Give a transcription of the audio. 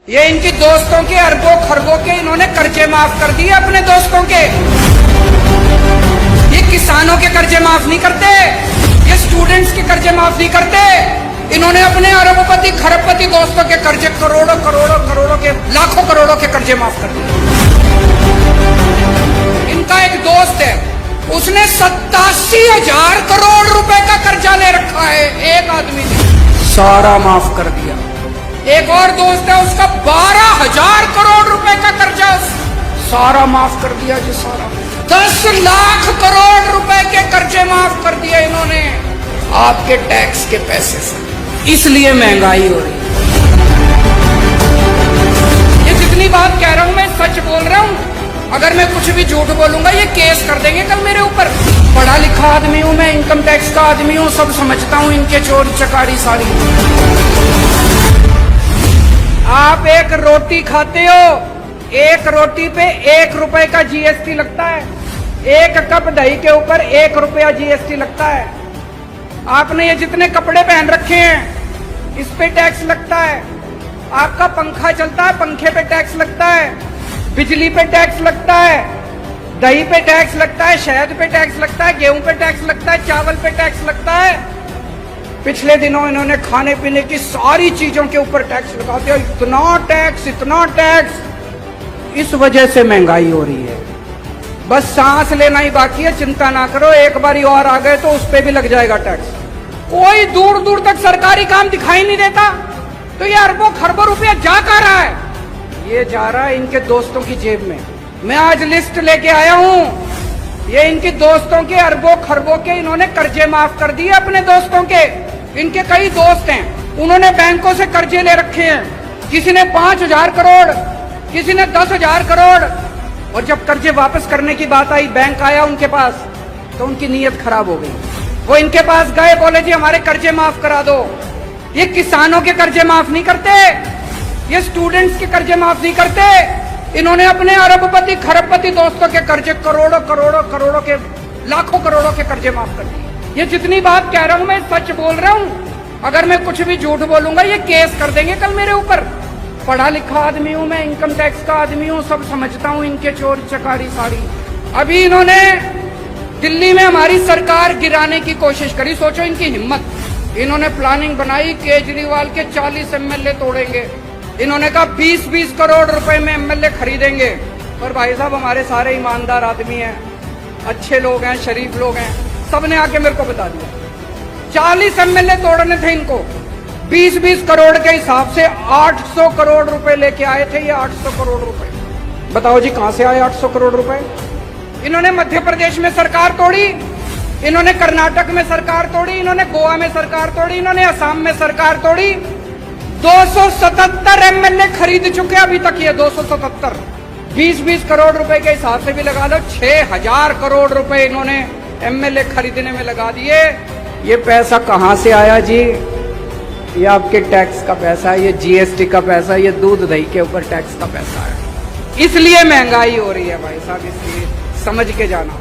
ये इनकी दोस्तों के अरबों खरबों के इन्होंने कर्जे माफ कर दिए अपने दोस्तों के। ये किसानों के कर्जे माफ नहीं करते, ये स्टूडेंट्स के कर्जे माफ नहीं करते, इन्होंने अपने अरबपति खरबपति दोस्तों के कर्जे करोड़ों करोड़ों करोड़ों के लाखों करोड़ों के कर्जे माफ कर दिए। इनका एक दोस्त है, उसने 87,000 करोड़ रुपए का कर्जा ले रखा है, एक आदमी ने सारा माफ कर दिया। एक और दोस्त है, उसका 12,000 करोड़ रुपए का कर्जा सारा माफ कर दिया जी, सारा 10 लाख करोड़ रुपए के कर्जे माफ कर दिए इन्होंने आपके टैक्स के पैसे से। इसलिए महंगाई हो रही है। ये जितनी बात कह रहा हूं मैं सच बोल रहा हूं, अगर मैं कुछ भी झूठ बोलूंगा ये केस कर देंगे कल मेरे ऊपर। पढ़ा लिखा आदमी हूं मैं, इनकम टैक्स का आदमी हूं, सब समझता हूं इनके चोरी चकारी सारी। आप एक रोटी खाते हो, एक रोटी पे 1 रुपए का जीएसटी लगता है, 1 कप दही के ऊपर 1 रुपया जीएसटी लगता है। आपने ये जितने कपड़े पहन रखे हैं इस पे टैक्स लगता है, आपका पंखा चलता है पंखे पे टैक्स लगता है, बिजली पे टैक्स लगता है, दही पे टैक्स लगता है, शहद पे टैक्स लगता है, गेहूं पे टैक्स लगता है, चावल पे टैक्स लगता है। पिछले दिनों इन्होंने खाने पीने की सारी चीजों के ऊपर टैक्स लगा दिया, इतना टैक्स इतना टैक्स। इस वजह से महंगाई हो रही है। बस सांस लेना ही बाकी है, चिंता ना करो, एक बारी और आ गए तो उस पे भी लग जाएगा टैक्स। कोई दूर दूर तक सरकारी काम दिखाई नहीं देता, तो ये अरबों खरबों रुपया जा कहाँ रहा है? ये जा रहा है इनके दोस्तों की जेब में। मैं आज लिस्ट लेके आया हूं, ये इनके दोस्तों के अरबों खरबों के इन्होंने कर्जे माफ कर दिए अपने दोस्तों के। इनके कई दोस्त हैं, उन्होंने बैंकों से कर्जे ले रखे हैं, किसी ने 5,000 करोड़, किसी ने 10,000 करोड़। और जब कर्जे वापस करने की बात आई, बैंक आया उनके पास, तो उनकी नीयत खराब हो गई। वो इनके पास गए, बोले जी हमारे कर्जे माफ करा दो। ये किसानों के कर्जे माफ नहीं करते, ये स्टूडेंट्स के कर्जे माफ नहीं करते, इन्होंने अपने अरबपति खरबपति दोस्तों के कर्जे करोड़ों करोड़ों करोड़ों के लाखों करोड़ों के कर्जे माफ कर दिए। ये जितनी बात कह रहा हूं मैं सच बोल रहा हूं, अगर मैं कुछ भी झूठ बोलूंगा ये केस कर देंगे कल मेरे ऊपर। पढ़ा लिखा आदमी हूं मैं, इनकम टैक्स का आदमी हूं, सब समझता हूं इनके चोरी चकारी सारी। अभी इन्होंने दिल्ली में हमारी सरकार गिराने की कोशिश करी, सोचो इनकी हिम्मत। इन्होंने प्लानिंग बनाई, केजरीवाल के 40 एमएलए तोड़ेंगे। इन्होंने कहा 20-20 करोड़ रुपए में एमएलए खरीदेंगे। पर भाई साहब हमारे सारे ईमानदार आदमी हैं, अच्छे लोग हैं, शरीफ लोग हैं, सबने आके मेरे को बता दिया 40 एमएलए तोड़ने थे इनको। 20-20 करोड़ के हिसाब से 800 करोड़ रुपए लेके आए थे ये। 800 करोड़ रुपए बताओ जी कहां से आए 800 करोड़ रुपए? इन्होंने मध्य प्रदेश में सरकार तोड़ी, इन्होंने कर्नाटक में सरकार तोड़ी, इन्होंने गोवा में सरकार तोड़ी, इन्होंने असम में सरकार तोड़ी। 277 एमएलए खरीद चुके अभी तक ये, 277। 20-20 करोड़ रुपए के हिसाब से भी लगा लो, 6,000 करोड़ रुपए इन्होंने एमएलए खरीदने में लगा दिए। ये पैसा कहां से आया जी? ये आपके टैक्स का पैसा है, ये जीएसटी का पैसा है, ये दूध दही के ऊपर टैक्स का पैसा है। इसलिए महंगाई हो रही है भाई साहब, इसलिए समझ के जाना।